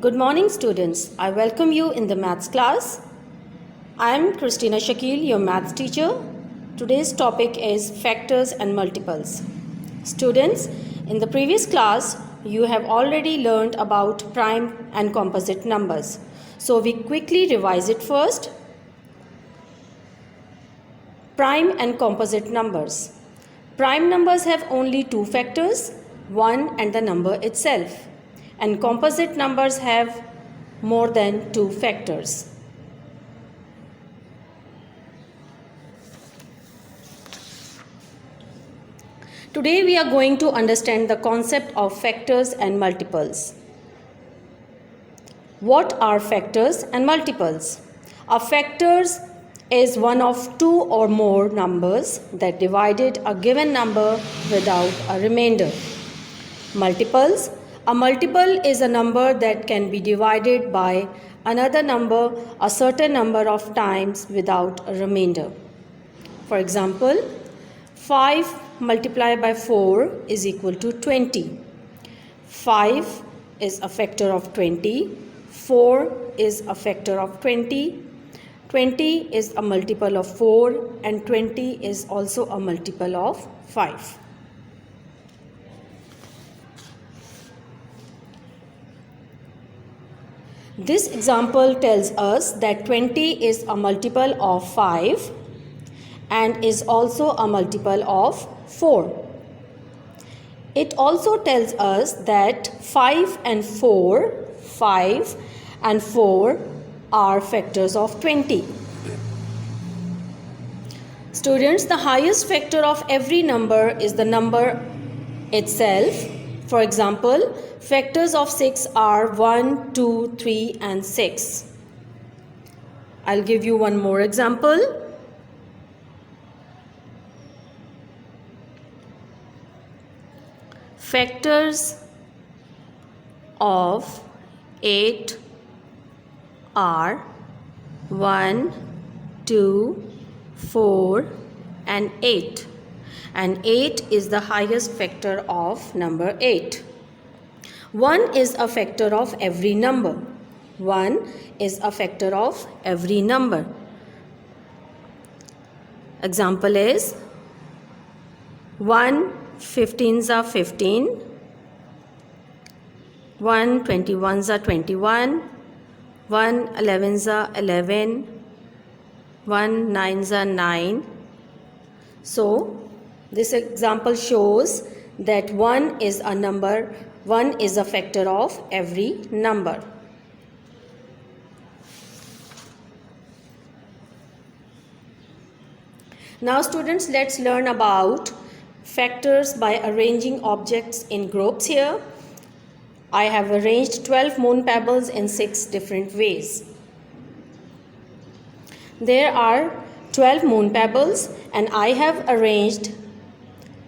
Good morning, students. I welcome you in the maths class. I am Christina Shakil, your maths teacher. Today's topic is factors and multiples. Students, in the previous class, you have already learned about prime and composite numbers. So we quickly revise it first. Prime and composite numbers. Prime numbers have only two factors, 1 and the number itself. And composite numbers have more than two factors. Today we are going to understand the concept of factors and multiples. What are factors and multiples? A factors is one of two or more numbers that divided a given number without a remainder. Multiples. A multiple is a number that can be divided by another number a certain number of times without a remainder. For example, 5 multiplied by 4 is equal to 20. 5 is a factor of 20. 4 is a factor of 20. 20 is a multiple of 4 and 20 is also a multiple of 5. This example tells us that 20 is a multiple of 5 and is also a multiple of 4. It also tells us that 5 and 4 are factors of 20. Students, the highest factor of every number is the number itself. For example, factors of 6 are 1, 2, 3 and 6. I'll give you one more example. Factors of 8 are 1, 2, 4 and 8. And 8 is the highest factor of number 8. 1 is a factor of every number. 1 is a factor of every number. Example is 1 15s are 15, 1 21s are 21, 1 11s are 11, 1 9s are 9. So this example shows that 1 is a factor of every number. Now students, let's learn about factors by arranging objects in groups here. I have arranged 12 moon pebbles in 6 different ways. There are 12 moon pebbles and I have arranged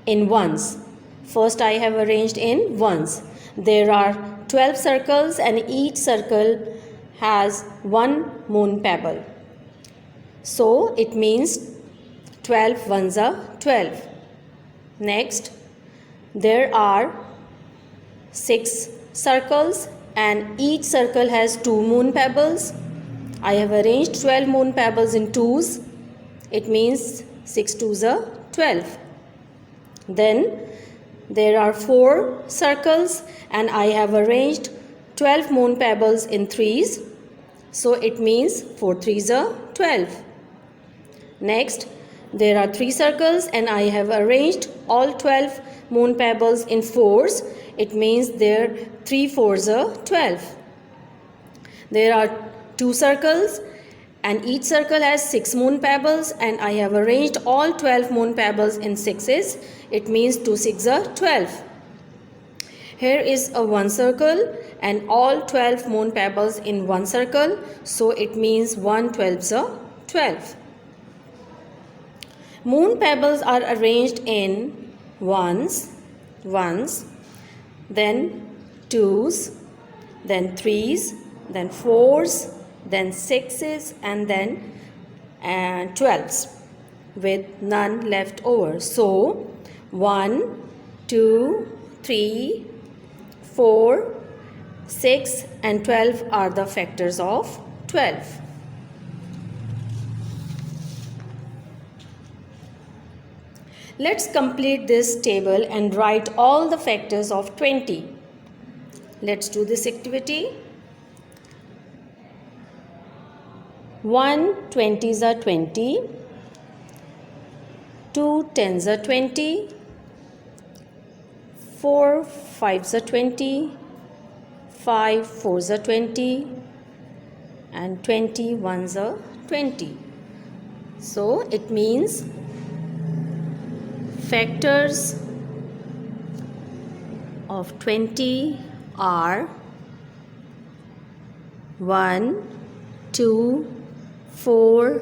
in ones. First I have arranged in ones. There are 12 circles and each circle has one moon pebble. So it means 12 ones are 12. Next, there are 6 circles and each circle has 2 moon pebbles. I have arranged 12 moon pebbles in twos. It means 6 twos are 12. Then there are 4 circles and I have arranged 12 moon pebbles in threes. So it means 4 threes are 12. Next, there are 3 circles and I have arranged all 12 moon pebbles in fours. It means there 3 fours are 12. There are 2 circles and each circle has 6 moon pebbles and I have arranged all 12 moon pebbles in sixes. It means 2 6 are 12. Here is a 1 circle and all 12 moon pebbles in 1 circle. So it means 1 12s are 12. Moon pebbles are arranged in ones, then twos, then threes, then fours, then sixes and then 12s with none left over. So 1, 2, 3, 4 6 and 12 are the factors of 12. Let's complete this table and write all the factors of 20. Let's do this activity. 1 20s are 20, 2 10s are 20, 4 5s are 20, 5 4s are 20, and 20 1s are 20. So it means factors of 20 are 1, 2, 4,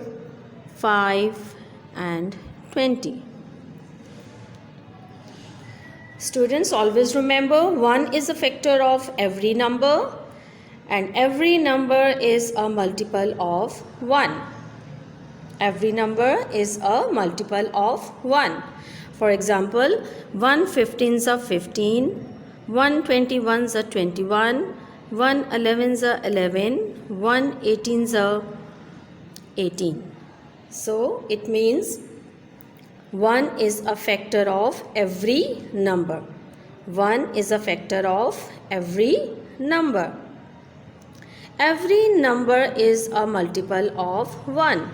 5 and 20. Students, always remember 1 is a factor of every number and every number is a multiple of 1. Every number is a multiple of 1. For example, 1 15s are 15, 1 21s are 21, 1 11s are 11, 1 18s are 18. So it means 1 is a factor of every number. 1 is a factor of every number. Every number is a multiple of 1.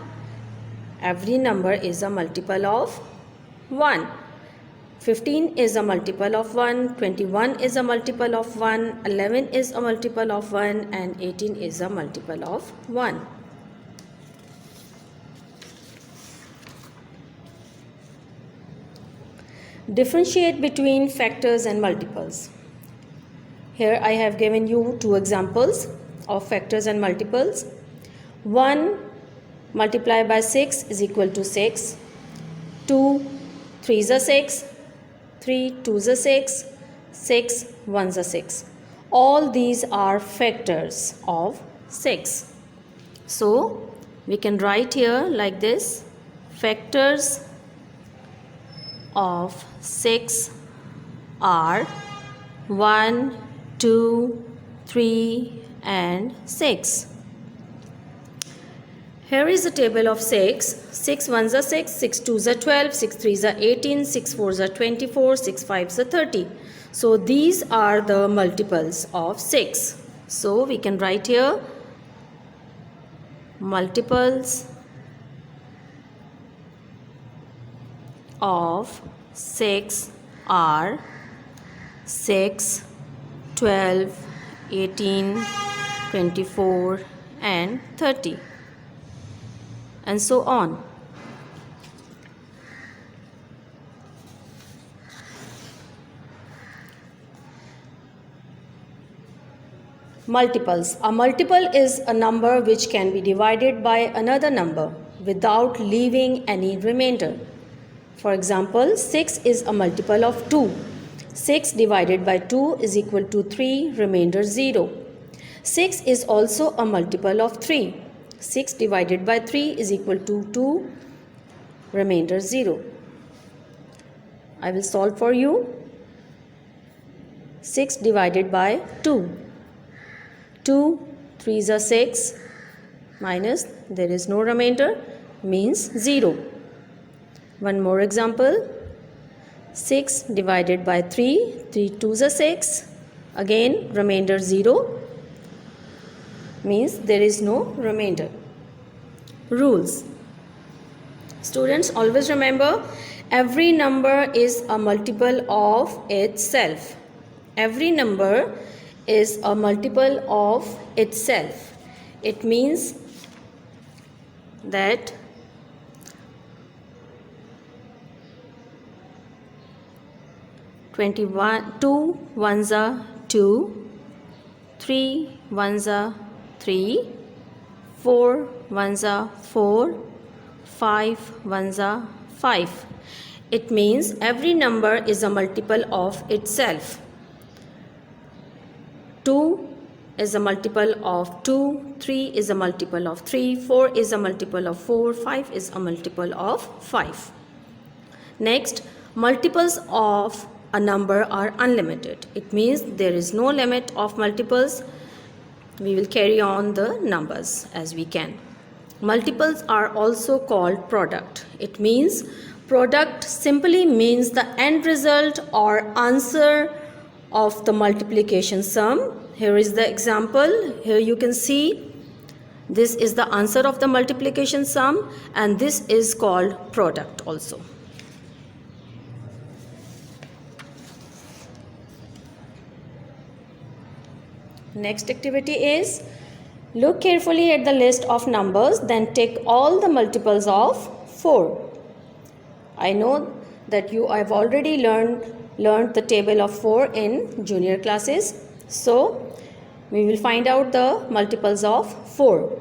Every number is a multiple of 1. 15 is a multiple of 1, 21 is a multiple of 1, 11 is a multiple of 1 and 18 is a multiple of 1. Differentiate between factors and multiples. Here I have given you two examples of factors and multiples. 1 multiplied by 6 is equal to 6. 2 3s are 6. 3 2s are 6. 6 1s are 6. All these are factors of 6. So we can write here like this: factors of 6 are 1, 2, 3 and 6. Here is a table of 6. 6 1s are 6, 6 2s are 12, 6 3s are 18, 6 4s are 24, 6 5s are 30. So these are the multiples of 6. So we can write here multiples of 6 are 6, 12, 18, 24 and 30 and so on. Multiples. A multiple is a number which can be divided by another number without leaving any remainder. For example, 6 is a multiple of 2. 6 divided by 2 is equal to 3, remainder 0. 6 is also a multiple of 3. 6 divided by 3 is equal to 2, remainder 0. I will solve for you. 6 divided by 2. 2 3s are 6 minus there is no remainder means 0. One more example. 6 divided by 3. 3 2s are 6. Again remainder 0 means there is no remainder. Rules. Students, always remember every number is a multiple of itself. Every number is a multiple of itself. It means that 21, 2 1s are 2, 3 1s are 3, 4 1s are 4, 5 1s are 5. It means every number is a multiple of itself. 2 is a multiple of 2, 3 is a multiple of 3, 4 is a multiple of 4, 5 is a multiple of 5. Next, multiples of a number are unlimited. It means there is no limit of multiples. We will carry on the numbers as we can. Multiples are also called product. It means product simply means the end result or answer of the multiplication sum. Here is the example. Here you can see this is the answer of the multiplication sum, and this is called product also. Next activity is look carefully at the list of numbers, then take all the multiples of 4. I know that you have already learned the table of 4 in junior classes. So we will find out the multiples of 4.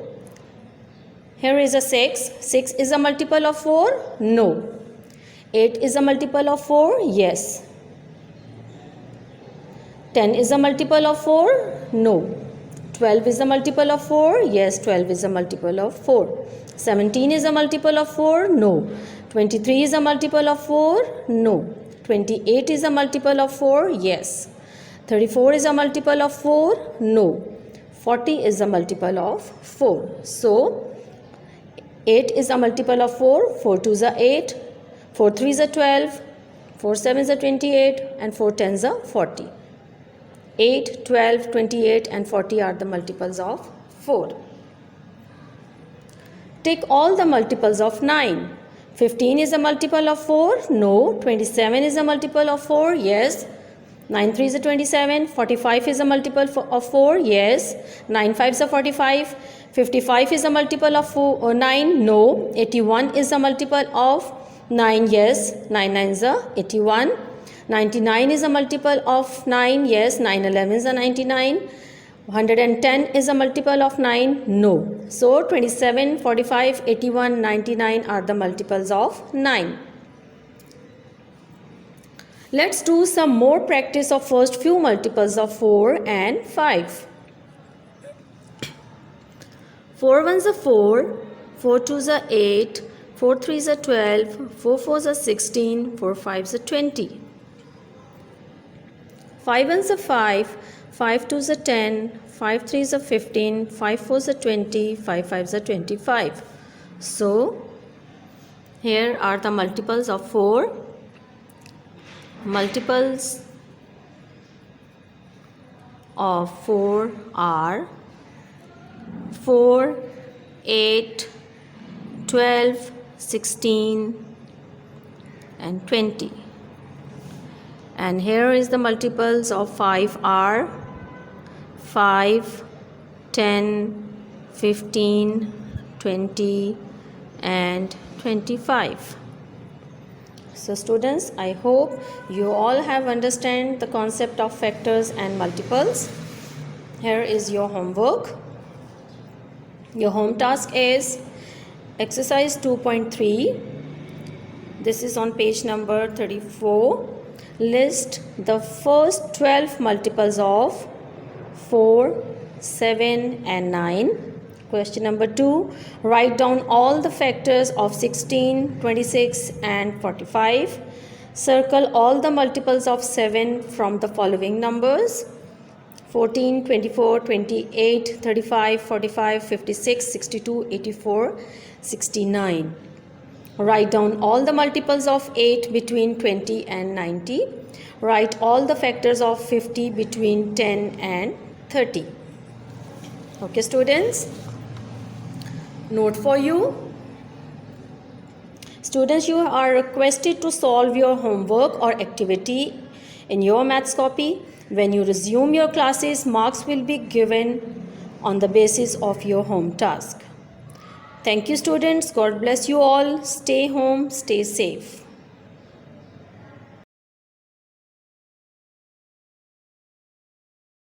Here is a 6. 6 is a multiple of 4? No. 8 is a multiple of 4? Yes. 10 is a multiple of 4? No. 12 is a multiple of 4? Yes, 12 is a multiple of 4. 17 is a multiple of 4? No. 23 is a multiple of 4? No. 28 is a multiple of 4? Yes. 34 is a multiple of 4? No. 40 is a multiple of 4. So, 8 is a multiple of 4. 4 2 is a 8. 4 3 is a 12. 4 7 is a 28. And 4 10 is a 40. 8, 12, 28 and 40 are the multiples of 4. Take all the multiples of 9. 15 is a multiple of 4? No. 27 is a multiple of 4? Yes. 9 3 is a 27. 45 is a multiple of 4? Yes. 9 5 is a 45. 55 is a multiple of 9? No. 81 is a multiple of 9? Yes. 9 9 is a 81. 99 is a multiple of 9? Yes. 9 11 is a 99. 110 is a multiple of 9? No. So 27, 45, 81, 99 are the multiples of 9. Let's do some more practice of first few multiples of 4 and 5. 4 1 is a 4, 4 2 is a 8, 4 3 is a 12, 4 4 is a 16, 4 5 is a 20. 5 1 is a 5, 5 2 is a 10, 5 3 is a 15, 5 4 is a 20, 5 5 is a 25. So, here are the multiples of 4. Multiples of 4 are 4, 8, 12, 16 and 20. And here is the multiples of 5 are 5, 10, 15, 20 and 25. So students, I hope you all have understand the concept of factors and multiples. Here is your homework. Your home task is exercise 2.3. This is on page number 34. List the first 12 multiples of 4, 7 and 9. Question number 2. Write down all the factors of 16, 26 and 45. Circle all the multiples of 7 from the following numbers: 14, 24, 28, 35, 45, 56, 62, 84, 69. Write down all the multiples of 8 between 20 and 90. Write all the factors of 50 between 10 and 30. Okay, students? Note for you. Students, you are requested to solve your homework or activity in your maths copy. When you resume your classes, marks will be given on the basis of your home task. Thank you, students. God bless you all. Stay home, stay safe.